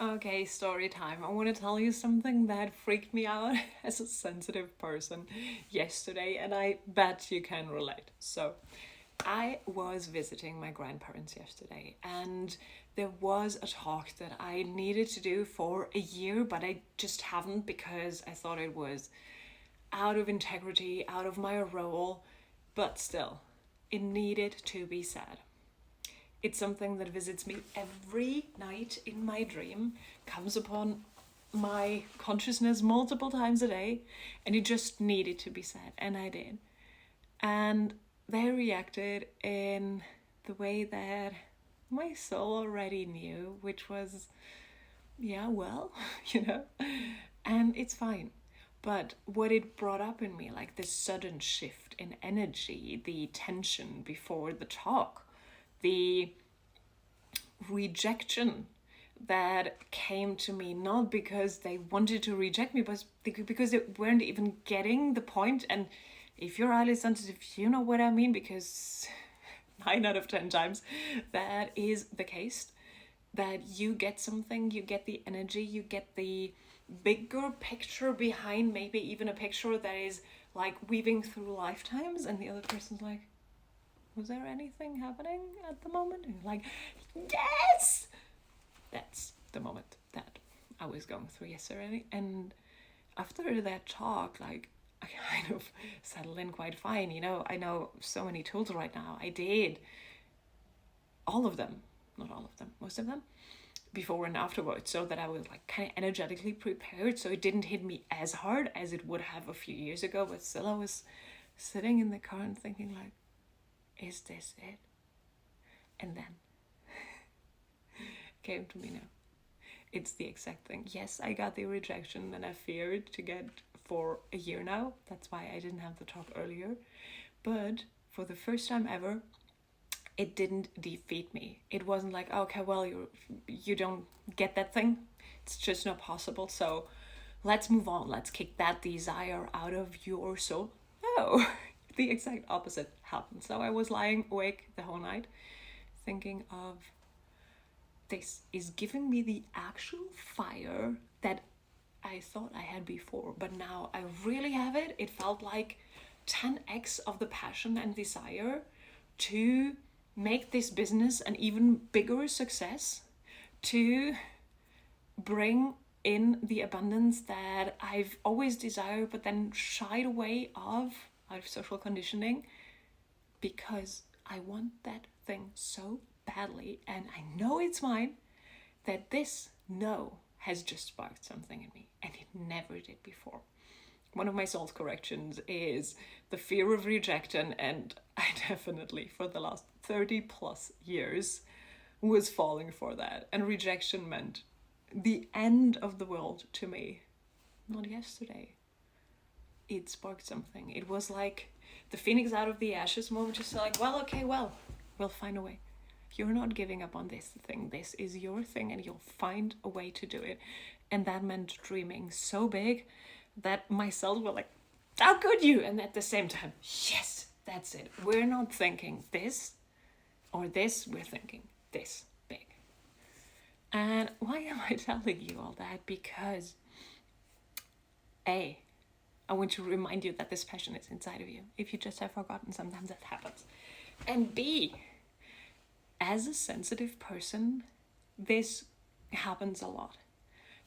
Okay, story time. I want to tell you something that freaked me out as a sensitive person yesterday, and I bet you can relate. So, I was visiting my grandparents yesterday, and there was a talk that I needed to do for a year, but I just haven't because I thought it was out of integrity, out of my role, but still, it needed to be said. It's something that visits me every night in my dream, comes upon my consciousness multiple times a day, and it just needed to be said, and I did. And they reacted in the way that my soul already knew, which was, yeah, well, you know, and it's fine. But what it brought up in me, like this sudden shift in energy, the tension before the talk, the rejection that came to me, not because they wanted to reject me, but because they weren't even getting the point. And if you're highly sensitive, you know what I mean, because 9 out of 10 times that is the case. That you get something, you get the energy, you get the bigger picture behind, maybe even a picture that is like weaving through lifetimes, and the other person's like, was there anything happening at the moment? And you're like, yes! That's the moment that I was going through yesterday. And after that talk, like, I kind of settled in quite fine. You know, I know so many tools right now. I did all of them, not all of them, most of them, before and afterwards, so that I was like kind of energetically prepared, so it didn't hit me as hard as it would have a few years ago. But still, I was sitting in the car and thinking like, is this it? And then came to me now. It's the exact thing. Yes, I got the rejection that I feared to get for a year now. That's why I didn't have the talk earlier. But for the first time ever, it didn't defeat me. It wasn't like, okay, well, you don't get that thing. It's just not possible. So let's move on. Let's kick that desire out of your soul. No, the exact opposite happened. So I was lying awake the whole night thinking of, this is giving me the actual fire that I thought I had before, but now I really have it. It felt like 10x of the passion and desire to make this business an even bigger success, to bring in the abundance that I've always desired but then shied away of out of social conditioning, because I want that thing so badly and I know it's mine, that this no has just sparked something in me, and it never did before. One of my soul's corrections is the fear of rejection, and I definitely, for the last 30 plus years, was falling for that. And rejection meant the end of the world to me. Not yesterday. It sparked something. It was like the phoenix out of the ashes moment, just like, well, okay, well, we'll find a way. You're not giving up on this thing. This is your thing, and you'll find a way to do it. And that meant dreaming so big that my cells were like, how could you? And at the same time, yes, that's it. We're not thinking this or this, we're thinking this big. And why am I telling you all that? Because A, I want to remind you that this passion is inside of you. If you just have forgotten, sometimes that happens. And B, as a sensitive person, this happens a lot.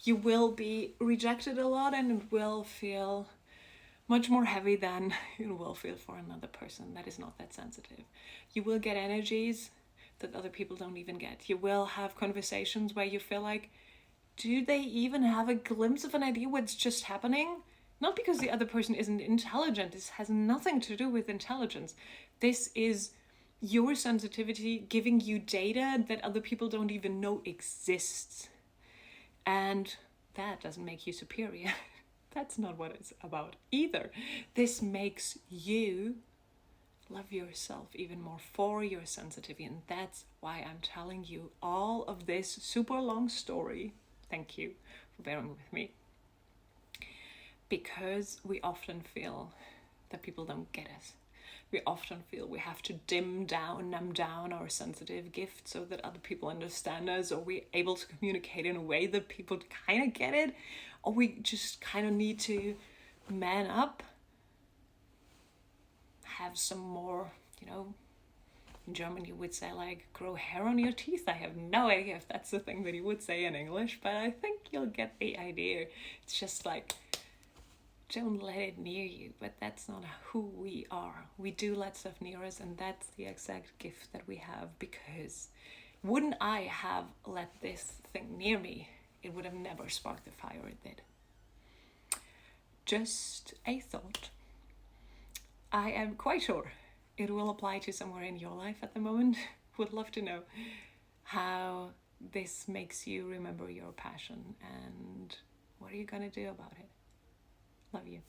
You will be rejected a lot, and it will feel much more heavy than it will feel for another person that is not that sensitive. You will get energies that other people don't even get. You will have conversations where you feel like, do they even have a glimpse of an idea what's just happening? Not because the other person isn't intelligent. This has nothing to do with intelligence. This is your sensitivity giving you data that other people don't even know exists. And that doesn't make you superior. That's not what it's about either. This makes you love yourself even more for your sensitivity. And that's why I'm telling you all of this super long story. Thank you for bearing with me. Because we often feel that people don't get us. We often feel we have to numb down our sensitive gift so that other people understand us, or we're able to communicate in a way that people kind of get it, or we just kind of need to man up, have some more, in German you would say like grow hair on your teeth. I have no idea if that's the thing that you would say in English, but I think you'll get the idea. It's just like, don't let it near you, but that's not who we are. We do let stuff near us, and that's the exact gift that we have, because wouldn't I have let this thing near me, it would have never sparked the fire it did. Just a thought. I am quite sure it will apply to somewhere in your life at the moment. Would love to know how this makes you remember your passion, and what are you gonna do about it? Love you.